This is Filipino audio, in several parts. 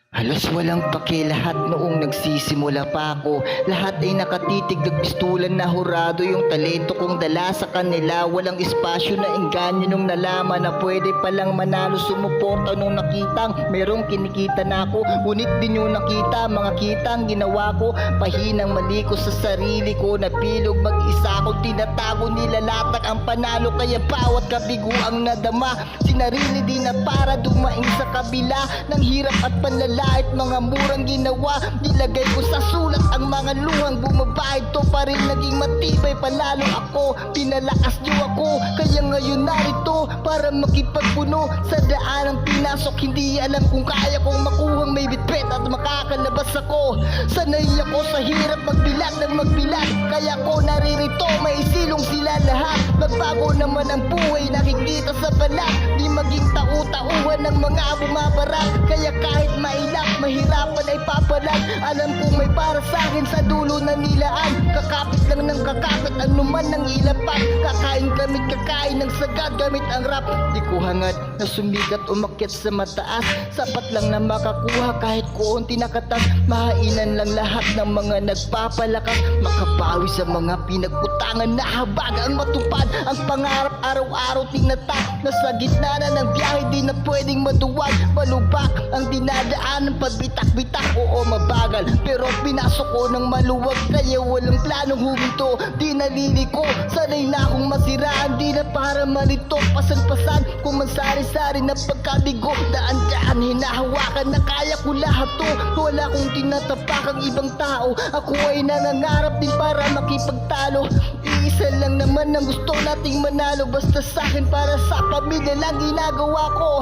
Halos walang pake lahat noong nagsisimula pa ako. Lahat ay nakatitig, nagpistulan na hurado yung talento kong dala sa kanila. Walang espasyo na engganyo nung nalaman na pwede palang manalo. Sumuporta nung nakitang merong kinikita na ako. Ngunit di nyo nakita mga kitang ginawa ko. Pahinang mali ko sa sarili ko, napilog mag-isa ko. Tinatago nilalatag ang panalo, kaya bawat kabigo ang nadama. Sinarili din na para dumaing sa kabila ng hirap at panlalait. Mga murang ginawa, nilagay ko sa sulat ang mga luhang bumabahid. To pa rin naging matibay, palalo ako. Pinalakas nyo ako, kaya ngayon narito para makipagpuno sa daanang pinasok. Hindi alam kung kaya kong makuhang may bitbit at makakalabas ako. Sanay ako sa hirap magbilag ng magbilag, kaya ko naririto, may silong sila lahat. Magbago naman ang buhay, nakikita sa balat. Di maging tau-tauhan ng mga bumabarak, kaya kahit mailap, mahirapan ay papalag. Alam kong may para sa akin sa dulo na nilaan. Kakapit lang ng kakapit, ano man ang ilapan. Kakain gamit kakain ng sagad gamit ang rap. Di ko hangad na sumigat umakyat sa mataas. Sapat lang na makakuha kahit konti nakatas. Mahainan lang lahat ng mga nagpapalakas. Makabawi sa mga pinagputangan na habagang matupad ang pangarap araw-araw tinatag. Nasa gitna na ng biyahe, di na pwedeng maduwag. Palubak ang dinadaan ng pagbitak-bitak. Oo, mabagal, pero pinasok ko ng maluwag. Kaya walang planong huminto, di naliliko. Sanay na akong masiraan, di na para malito. Pasan-pasan, kung mansari-sari na pagkabigo. Daan-daan, hinahawakan na kaya ko lahat to. Wala kong tinatapakang ibang tao. Ako ay nangangarap din para makipagtalo. Iisa lang naman ang gusto nating manalo. Basta sa'kin, para sa pamilya lang ginagawa ko.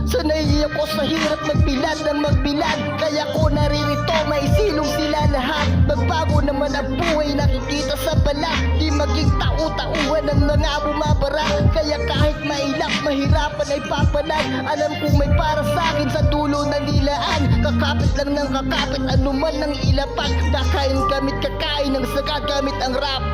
Sanay ako sa hirap magbilad ng magbilad, kaya ko naririto, may silong sila lahat. Magbago naman ang buhay, nakikita sa balat. Di maging tau-tauhan ng mga bumabara, kaya kahit mailap, mahirapan ay papalag. Alam kong may para sa akin sa dulo ng nilaan. Kakapit lang ng kakapit, ano man ang ilapag. Kakain gamit kakain ng sagad gamit ang rap.